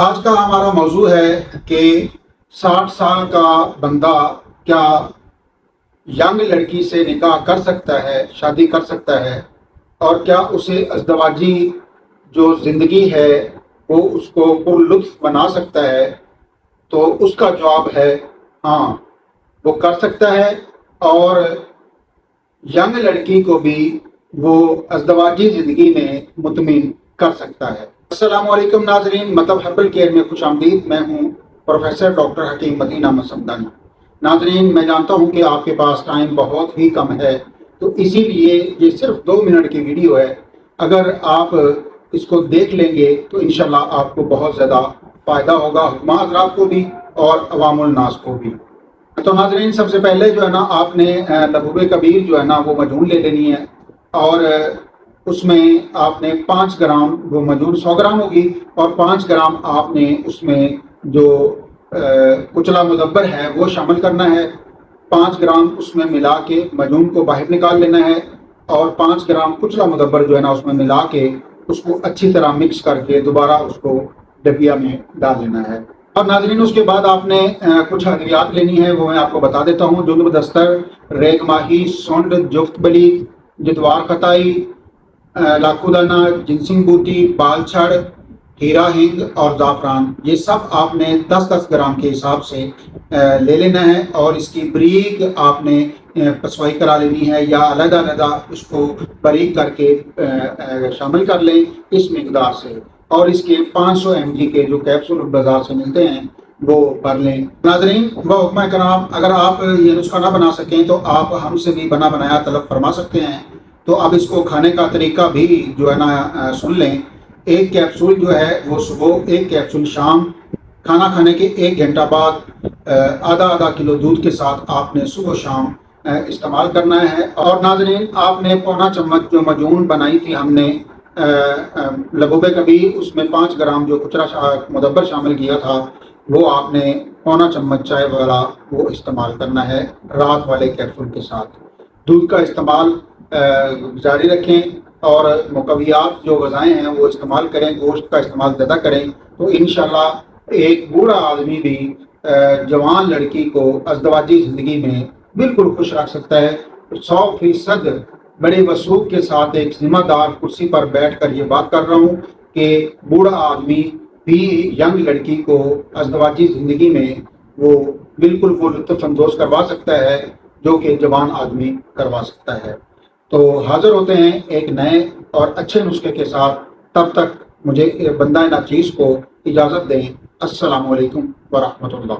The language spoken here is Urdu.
آج کا ہمارا موضوع ہے کہ 60 سال کا بندہ کیا ینگ لڑکی سے نکاح کر سکتا ہے، شادی کر سکتا ہے، اور کیا اسے ازدواجی جو زندگی ہے وہ اس کو پر لطف بنا سکتا ہے؟ تو اس کا جواب ہے ہاں، وہ کر سکتا ہے، اور ینگ لڑکی کو بھی وہ ازدواجی زندگی میں مطمئن کر سکتا ہے۔ السلام علیکم ناظرین، مطلب ہربل کیئر میں خوش آمدید۔ میں ہوں پروفیسر ڈاکٹر حکیم مدینہ مسمدانی۔ ناظرین، میں جانتا ہوں کہ آپ کے پاس ٹائم بہت ہی کم ہے، تو اسی لیے یہ صرف 2 منٹ کی ویڈیو ہے۔ اگر آپ اس کو دیکھ لیں گے تو انشاءاللہ آپ کو بہت زیادہ فائدہ ہوگا، حکماء حضرات کو بھی اور عوام الناس کو بھی۔ تو ناظرین، سب سے پہلے جو ہے نا، آپ نے لبوب کبیر جو ہے نا وہ مجون لے لینی ہے، اور اس میں آپ نے 5 گرام، وہ مجون 100 گرام ہوگی، اور 5 گرام آپ نے اس میں جو کچلا مدبر ہے وہ شامل کرنا ہے۔ 5 گرام اس میں ملا کے مجون کو باہر نکال لینا ہے، اور 5 گرام کچلا مدبر جو ہے نا اس میں ملا کے اس کو اچھی طرح مکس کر کے دوبارہ اس کو ڈبیا میں ڈال لینا ہے۔ اور ناظرین، اس کے بعد آپ نے کچھ ادویات لینی ہے، وہ میں آپ کو بتا دیتا ہوں۔ جنب دستر، ریگ ماہی، سونڈ، جفت بلی، جدوار خطائی، لاکھو دانہ، جنسنگ بوٹی، بال چھڑ، ہیرا ہنگ اور زعفران، یہ سب آپ نے 10-10 گرام کے حساب سے لے لینا ہے، اور اس کی بریک آپ نے پسوائی کرا لینی ہے، یا علیحدہ علیحدہ اس کو باریک کر کے شامل کر لیں اس مقدار سے، اور اس کے 500 mg کے جو کیپسول بازار سے ملتے ہیں وہ بھر لیں۔ ناظرین و حکمہ کرام، اگر آپ یہ نسخہ نہ بنا سکیں تو آپ ہم سے بھی بنا بنایا طلب فرما سکتے ہیں۔ تو اب اس کو کھانے کا طریقہ بھی جو ہے نا سن لیں۔ 1 کیپسول جو ہے وہ صبح، 1 کیپسول شام، کھانا کھانے کے 1 گھنٹہ بعد آدھا کلو دودھ کے ساتھ آپ نے صبح و شام استعمال کرنا ہے۔ اور ناظرین، آپ نے پونا چمچ جو مجون بنائی تھی ہم نے لبوب کبیر، اس میں 5 گرام جو کچرا مدبر شامل کیا تھا، وہ آپ نے پونا چمچ چائے والا وہ استعمال کرنا ہے رات والے کیپسول کے ساتھ۔ دودھ کا استعمال جاری رکھیں، اور مقویات جو غذائیں ہیں وہ استعمال کریں، گوشت کا استعمال زیادہ کریں، تو انشاءاللہ ایک بوڑھا آدمی بھی جوان لڑکی کو ازدواجی زندگی میں بالکل خوش رکھ سکتا ہے۔ 100% بڑے وثوق کے ساتھ ایک ذمہ دار کرسی پر بیٹھ کر یہ بات کر رہا ہوں کہ بوڑھا آدمی بھی ینگ لڑکی کو ازدواجی زندگی میں وہ بالکل وہ لطف اندوز کروا سکتا ہے جو کہ جوان آدمی کروا سکتا ہے۔ تو حاضر ہوتے ہیں ایک نئے اور اچھے نسخے کے ساتھ، تب تک مجھے بندہ ناچیز کو اجازت دیں۔ السلام علیکم ورحمۃ اللہ۔